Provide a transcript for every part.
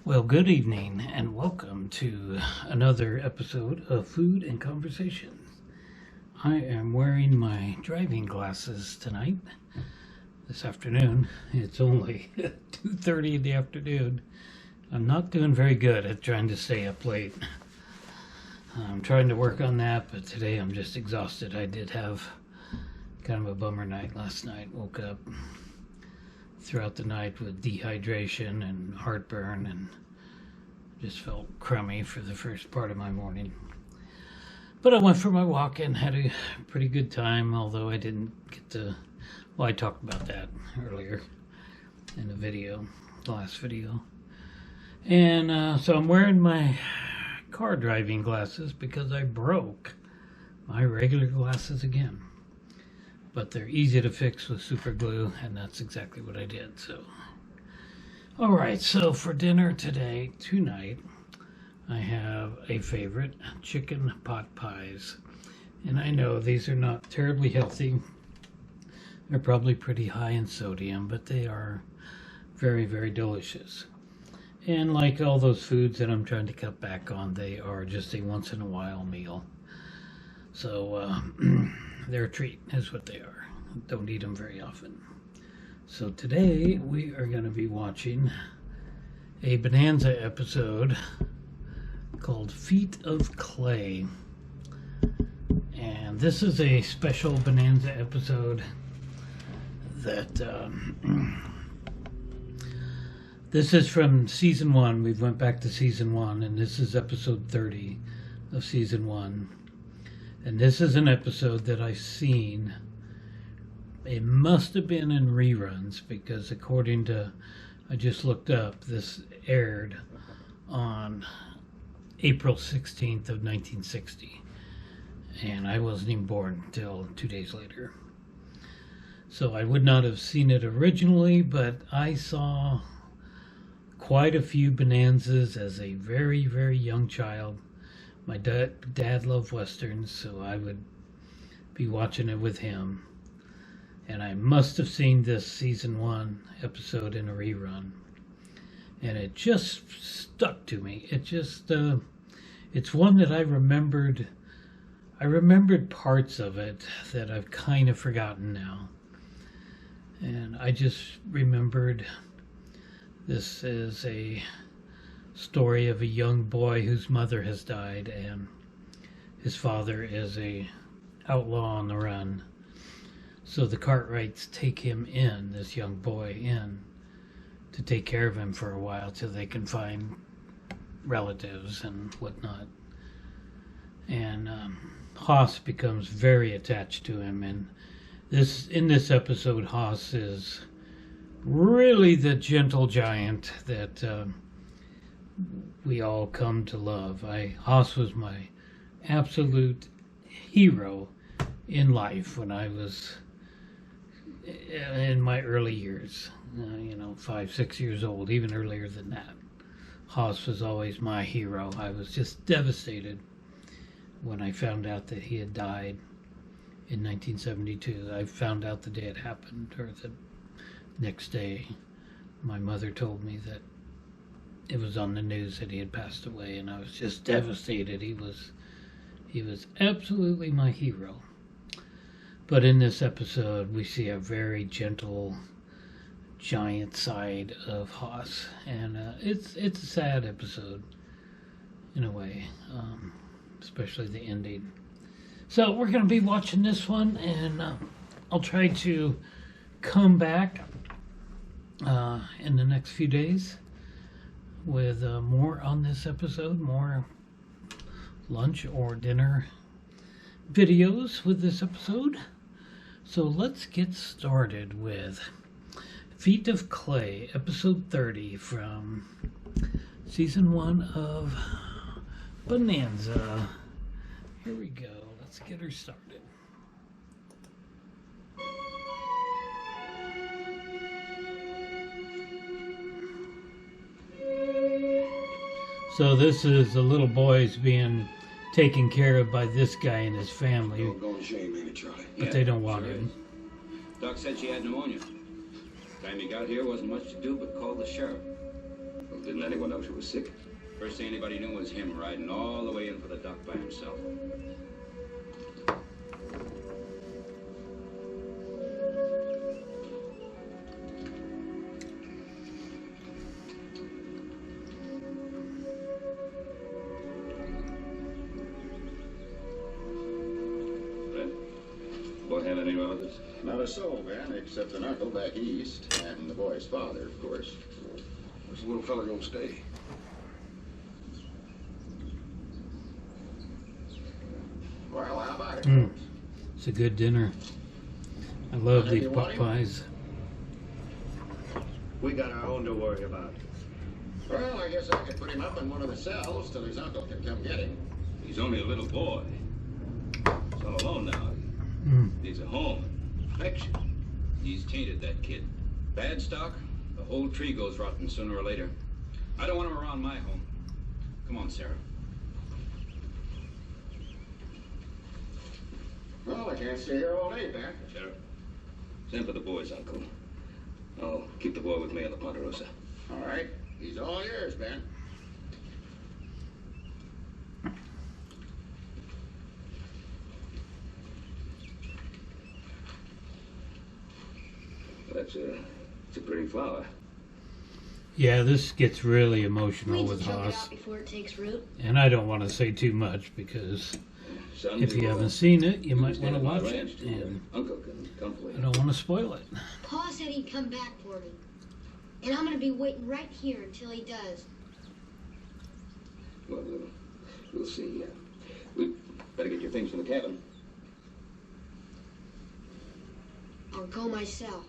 Well, good evening and welcome to another episode of Food and Conversations. I am wearing my driving glasses tonight, this afternoon. It's only 2:30 in the afternoon. I'm not doing very good at trying to stay up late. I'm trying to work on that, but today I'm just exhausted. I did have kind of a bummer night last night. Woke up throughout the night with dehydration and heartburn and just felt crummy for the first part of my morning. But I went for my walk and had a pretty good time, although I didn't get to, well, I talked about that earlier in the last video. And so I'm wearing my car driving glasses because I broke my regular glasses again. But they're easy to fix with super glue, and that's exactly what I did. So, all right, so for dinner tonight, I have a favorite, chicken pot pies. And I know these are not terribly healthy. They're probably pretty high in sodium, but they are very, very delicious. And like all those foods that I'm trying to cut back on, they are just a once in a while meal. So they're a treat, is what they are. Don't eat them very often. So today we are going to be watching a Bonanza episode called Feet of Clay. And this is a special Bonanza episode that this is from season 1. We went back to season 1, and this is episode 30 of season 1. And this is an episode that I've seen. It must have been in reruns because according to, I just looked up, this aired on April 16th of 1960. And I wasn't even born until 2 days later. So I would not have seen it originally, but I saw quite a few Bonanzas as a very, very young child. My dad loved Westerns, so I would be watching it with him. And I must have seen this season 1 episode in a rerun. And it just stuck to me. It just, it's one that I remembered. I remembered parts of it that I've kind of forgotten now. And I just remembered this is a story of a young boy whose mother has died, and his father is a outlaw on the run. So the Cartwrights take him in, this young boy in, to take care of him for a while till they can find relatives and whatnot. And Hoss becomes very attached to him, and in this episode, Hoss is really the gentle giant that we all come to love. Hoss was my absolute hero in life when I was in my early years, 5, 6 years old, even earlier than that. Hoss was always my hero. I was just devastated when I found out that he had died in 1972. I found out the day it happened, or the next day. My mother told me that it was on the news that he had passed away, and I was just devastated. He was absolutely my hero. But in this episode, we see a very gentle, giant side of Hoss, and it's a sad episode in a way, especially the ending. So we're going to be watching this one, and I'll try to come back in the next few days with more on this episode, more lunch or dinner videos with this episode. So let's get started with Feet of Clay, episode 30 from season 1 of Bonanza. Here we go. Let's get her started. So this is the little boys being taken care of by this guy and his family, but they don't want him. Doc said she had pneumonia. Time he got here, wasn't much to do but call the sheriff. Didn't anyone know she was sick? First thing anybody knew was him riding all the way in for the dock by himself. Boy have any relatives? Not a soul, man, except an uncle back east, and the boy's father, of course. Where's the little fella gonna stay? Well, how about it? It's a good dinner. I love these pot pies. We got our own to worry about. Well, I guess I could put him up in one of the cells till his uncle can come get him. He's only a little boy. He's all alone now. Needs a home, affection. He's tainted, that kid. Bad stock, the whole tree goes rotten sooner or later. I don't want him around my home. Come on, Sarah. Well, I can't stay here all day, Ben. Sheriff, send for the boys, Uncle. I'll keep the boy with me on the Ponderosa. All right, he's all yours, Ben. It's a pretty flower. Yeah, this gets really emotional We with need to choke it Haas. out before it takes root. And I don't want to say too much because Son, if you haven't seen it, you might want to watch ranch, it. And Uncle can come for I you. don't want to spoil it. Pa said he'd come back for me. And I'm gonna be waiting right here until he does. Well, we'll see. We better get your things from the cabin. I'll go myself.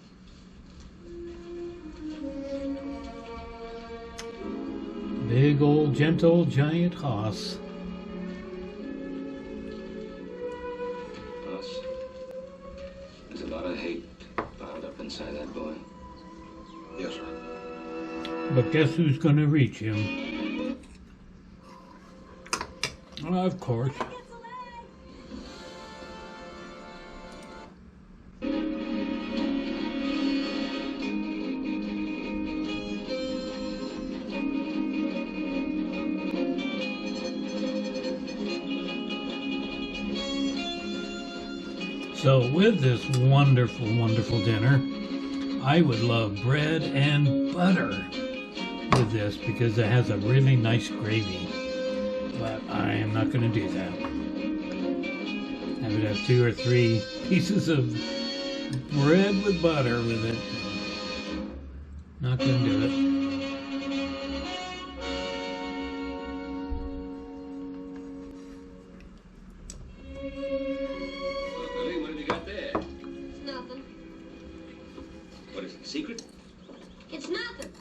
Big old gentle giant Haas. Us. There's a lot of hate piled up inside that boy. Yes, sir. But guess who's going to reach him? Of course. So with this wonderful, wonderful dinner, I would love bread and butter with this because it has a really nice gravy. But I am not going to do that. I would have 2 or 3 pieces of bread with butter with it. Not going to do it. Billy, what have you got there? It's nothing. What is it, secret? It's nothing.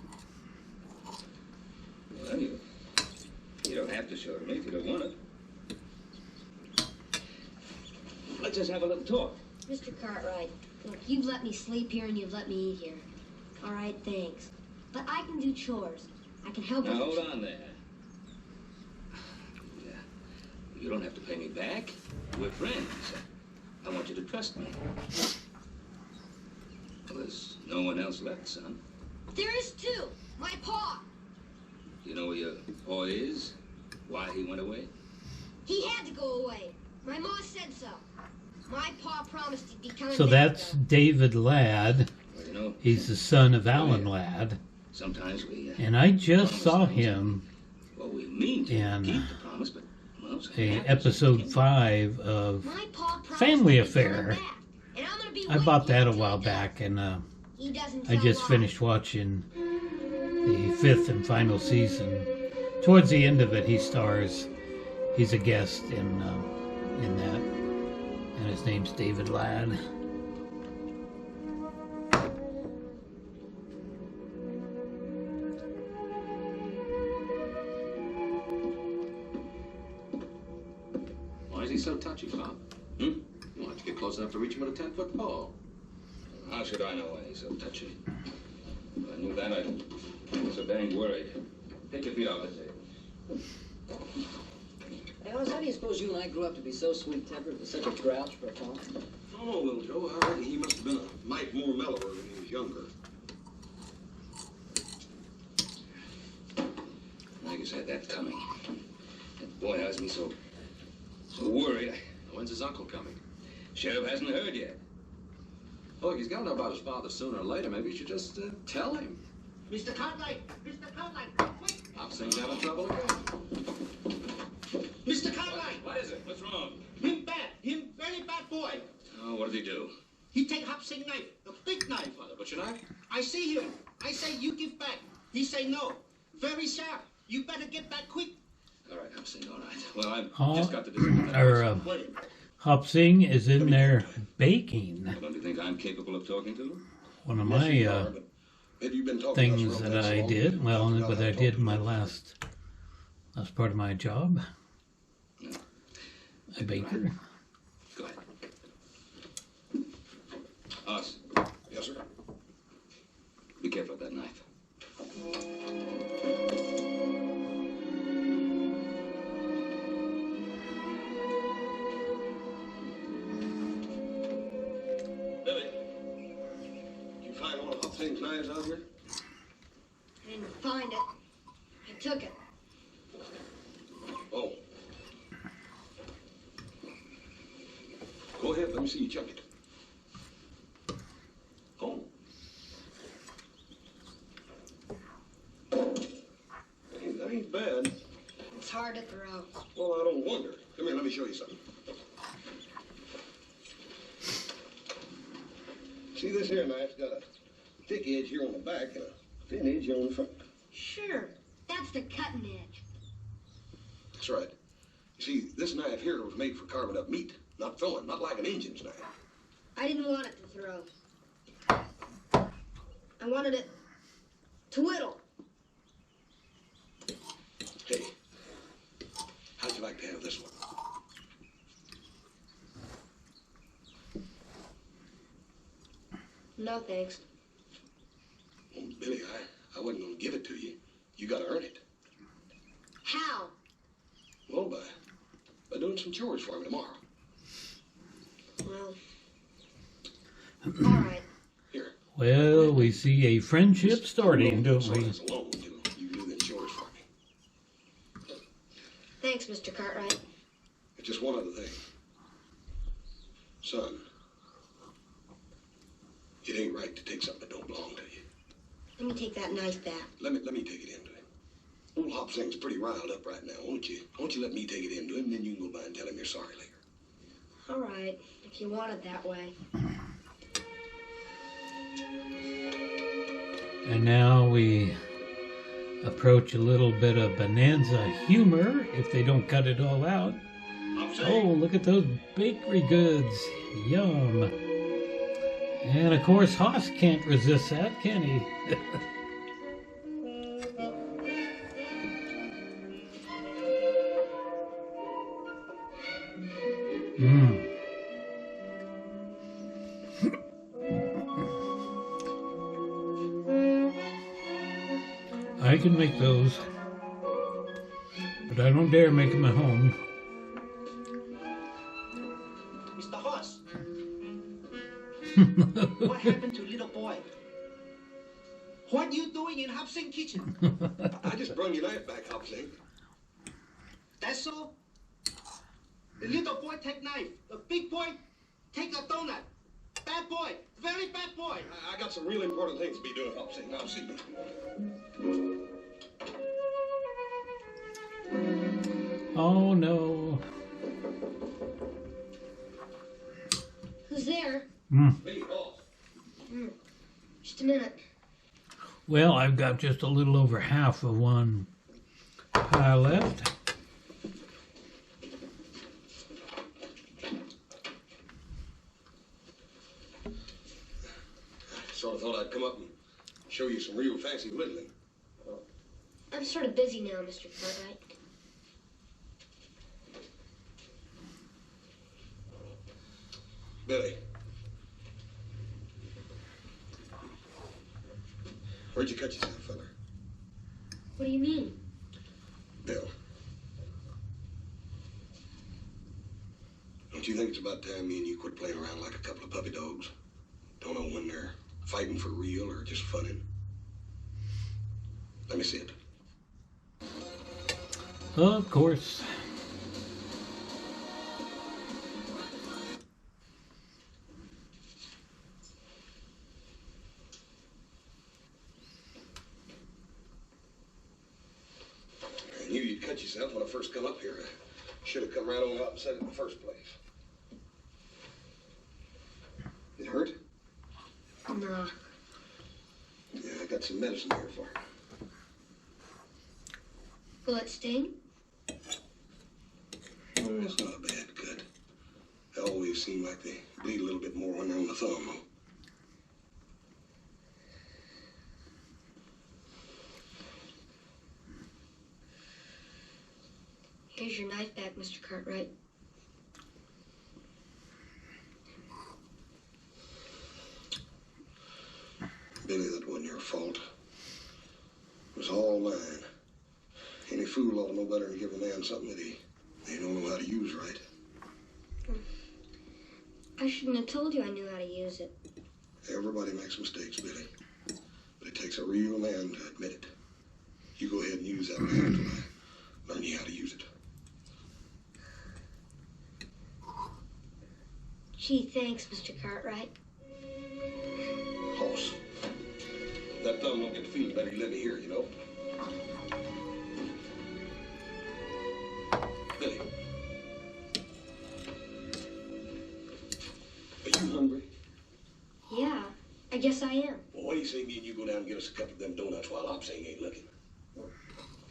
Well, you don't have to show it to me if you don't want it. Let's just have a little talk. Mr. Cartwright, look, you've let me sleep here and you've let me eat here. All right, thanks. But I can do chores. I can help Now with hold the on there. Yeah. You don't have to pay me back. We're friends. I want you to trust me. Well, there's no one else left, son. There is two. My paw. You know where your paw is? Why he went away? He had to go away. My ma said so. My pa promised he'd be coming So back, that's though. David Ladd. Well, you know, He's the son of Alan Ladd. sometimes we... And I just promise saw things. him Well, we mean to in keep the promise, but... Well, in episode 5 of My pa promised Family he'd be coming Affair. back, and I'm gonna be I bought waiting that a until while he back, and He doesn't I tell just lies. finished watching the 5th and final season. Towards the end of it, he stars. He's a guest in that, and his name's David Ladd. Why is he so touchy, Bob? Hmm? Why don't you get close enough to reach him with a 10-foot pole? How should I know why he's so touchy? If I knew that, I'd be so dang worried. Take your feet off the table. Hey, Alice, how do you suppose you and I grew up to be so sweet-tempered with such a grouch for a punk? Oh, well, Joe, I reckon he must have been a mite more mellower when he was younger. always had that coming. That boy has me so worried. When's his uncle coming? Sheriff hasn't heard yet. Look, he's got to know about his father sooner or later. Maybe you should just tell him. Mr. Cartwright! Mr. Cartwright! Quick! I'm saying having trouble again. Mr. Cartwright! What is it? What's wrong? Him bad. Him very bad boy. Oh, what did he do? He take Hop Sing knife, a big knife. What, the butcher knife? I see him. I say, you give back. He say no. Very sharp. You better get back quick. All right, I'm saying all right. Well, I've Huh? just got to do Wait. Hop Sing is in there baking. Don't you think I'm capable of talking to him? One of Yes, you my are, but maybe you've been talking to us things for that so I long, did, you well, forgot what how I to did talk in my to us. last part of my job. A baker. Go ahead. Us. Yes, sir. Be careful of that knife. Billy, did you find one of Hop Sing's knives out here? I didn't find it. I took it. Oh. Go ahead, let me see you chuck it. Oh. That ain't bad. It's hard to throw. Well, I don't wonder. Come here, let me show you something. See, this here knife's got a thick edge here on the back and a thin edge here on the front. Sure. That's the cutting edge. That's right. You see, this knife here was made for carving up meat, not throwing, not like an Injun's knife. I didn't want it to throw. I wanted it to whittle. Hey, how'd you like to have this one? No thanks. Well, Billy, I wasn't going to give it to you. You got to earn it. How? Well, by doing some chores for me tomorrow. Well, all right. Here. Well, we see a friendship starting, don't we? Alone, you do them chores for me. Thanks, Mr. Cartwright. Just one other thing. Son, it ain't right to take something that don't belong to you. Let me take that knife back. Let me take it in to him. Old Hop Sing's pretty riled up right now. Won't you let me take it in to him, then you can go by and tell him you're sorry later. All right, if you want it that way. And now we approach a little bit of Bonanza humor if they don't cut it all out. Oh, look at those bakery goods. Yum. And of course, Haas can't resist that, can he? I can make those, but I don't dare make them at home. Mr. Hoss. What happened to little boy? What you doing in Hop Sing kitchen? I just brought your knife back, Hop Sing. That's so? The little boy take knife. The big boy take a donut. Bad boy. Very bad boy. I got some real important things to be doing, Hop Sing. Now, see me. Oh no. Who's there? Me, boss. Just a minute. Well, I've got just a little over half of one pie left. Sort of thought I'd come up and show you some real fancy whittling. I'm sort of busy now, Mr. Cartwright. Billy. Where'd you cut yourself, fella? What do you mean? Bill. Don't you think it's about time me and you quit playing around like a couple of puppy dogs? Don't know when they're fighting for real or just funning. Let me see it. Of course. I knew you'd cut yourself when I first come up here. I should have come right on up and said it in the first place. It hurt? No. Yeah, I got some medicine here for you. Will it sting? Oh, it's not a bad cut. They always seem like they bleed a little bit more when they're on the thumb, though. Here's your knife back, Mr. Cartwright. Billy, that wasn't your fault. It was all mine. Any fool ought to know better than give a man something that he don't know how to use right. I shouldn't have told you I knew how to use it. Everybody makes mistakes, Billy. But it takes a real man to admit it. You go ahead and use that man until I learn you how to use it. Gee, thanks, Mr. Cartwright. Hoss. That thumb don't get to feel better, you let me hear, you know. Billy. Are you hungry? Yeah, I guess I am. Well, what do you say me and you go down and get us a couple of them donuts while Opsang ain't looking?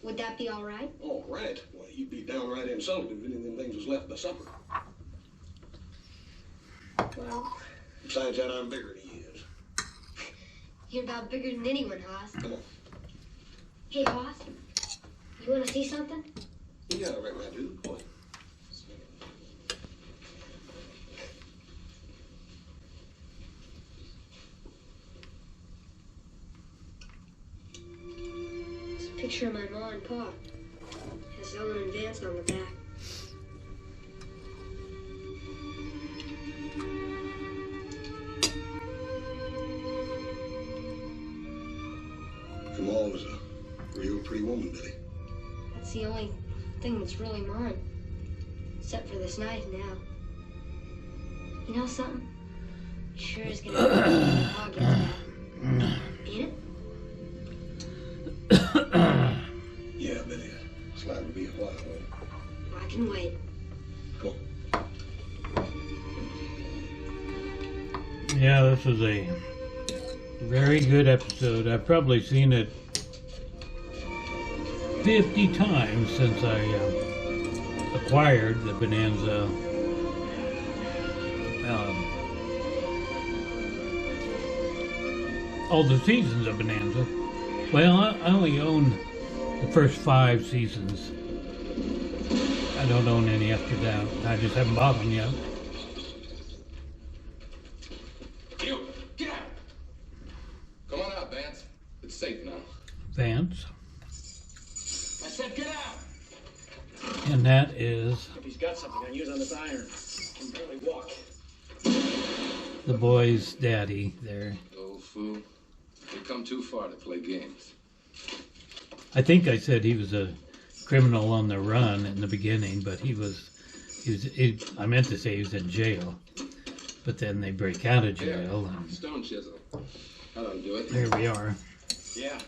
Would that be all right? All right. Well, you'd be downright insulted if any of them things was left by supper. Well, Besides that, I'm bigger than he is. you're about bigger than anyone, Hoss. Come on. Hey, Hoss, you want to see something? Yeah, I reckon I do. Boy. It's a picture of my ma and pa. Has Ellen and Vance on the back. Your ma was a real pretty woman, Billy. That's the only thing that's really mine. Except for this knife now. You know something? It sure is gonna hurt when the dog gets back. Ain't it? Yeah, Billy. It's liable to be a while, though. I can wait. Come on. Yeah, this is a very good episode. I've probably seen it 50 times since I acquired the Bonanza. All the seasons of Bonanza. Well, I only own the first 5 seasons. I don't own any after that. I just haven't bought them yet. You, get out! Come on out, Vance. It's safe now. Vance. I said get out! And that is If he's got something I can use on this iron, I can barely walk. the boy's daddy there. Old fool. You've come too far to play games. I think I said he was a criminal on the run in the beginning, but I meant to say he was in jail. But then they break out of jail, and Stone chisel. That'll do it. there we are. Yeah.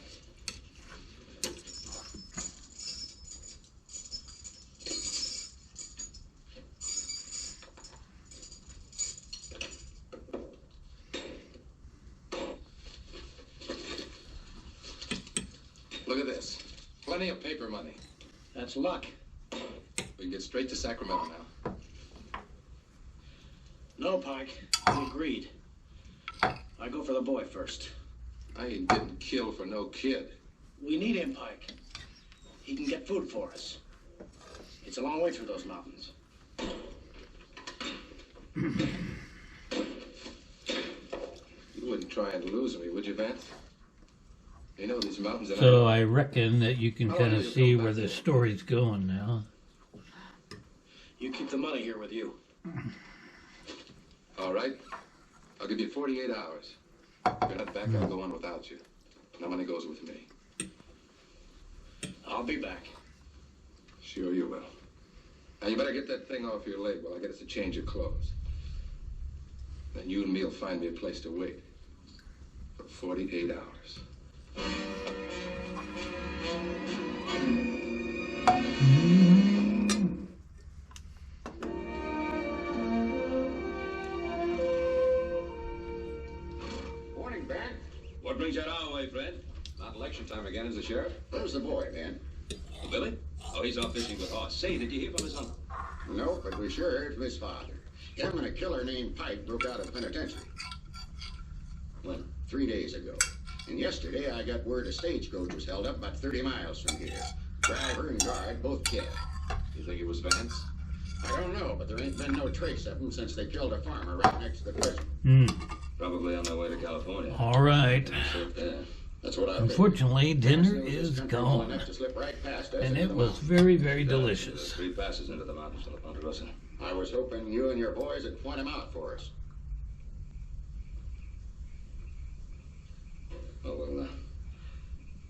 Look at this. Plenty of paper money. That's luck. We can get straight to Sacramento now. No, Pike. We agreed. I go for the boy first. I ain't getting killed for no kid. We need him, Pike. He can get food for us. It's a long way through those mountains. You wouldn't try and lose me, would you, Vance? You know these mountains and So I reckon that you can How kind long of will you see go where back the there? story's going now. You keep the money here with you. All right. I'll give you 48 hours. If you're not back, I'll go on without you. No money goes with me. I'll be back. Sure. Sure you will. Now, you better get that thing off your leg while I get us a change of clothes. Then you and me'll find me a place to wait for 48 hours. Morning, Ben. What brings you out our way, Fred? Not election time again, is the sheriff? Where's the boy, Ben? Billy? Oh, he's off fishing with Hoss. Say, did you hear from his uncle? No, but we sure heard from his father. Him and a killer named Pike broke out of the penitentiary. Well, 3 days ago. And yesterday I got word a stagecoach was held up about 30 miles from here. Driver and guard both killed. You think it was Vance? I don't know, but there ain't been no trace of them since they killed a farmer right next to the prison. Probably on their way to California. All right. That's what I Unfortunately, dinner is gone. And it was very, very delicious. 3 passes into the mountains to La Ponderosa. I was hoping you and your boys would point him out for us. Oh, well,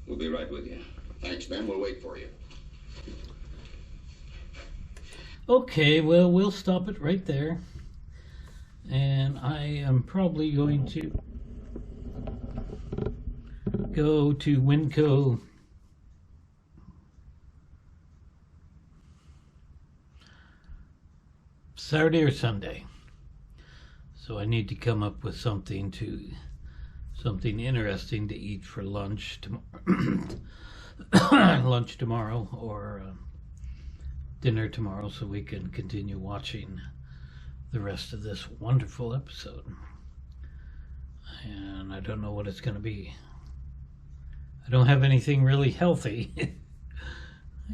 we'll be right with you. Thanks, Ben. We'll wait for you. Okay, well, we'll stop it right there. And I am probably going to go to Winco Saturday or Sunday. So I need to come up with something interesting to eat for lunch tomorrow, or dinner tomorrow, so we can continue watching the rest of this wonderful episode. And I don't know what it's going to be. I don't have anything really healthy.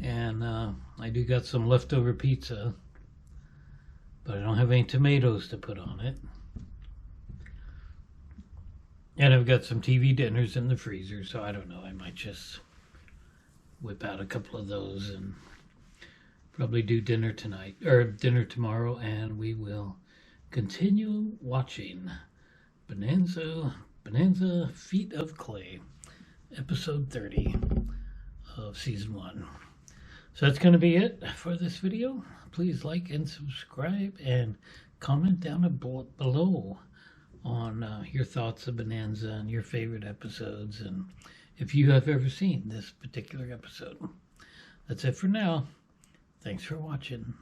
And I do got some leftover pizza, but I don't have any tomatoes to put on it. And I've got some TV dinners in the freezer, so I don't know. I might just whip out a couple of those and probably do dinner tonight, or dinner tomorrow, and we will continue watching Bonanza Feet of Clay, episode 30 of season 1. So that's going to be it for this video. Please like and subscribe and comment down below on your thoughts of Bonanza and your favorite episodes, and if you have ever seen this particular episode. That's it for now. Thanks for watching.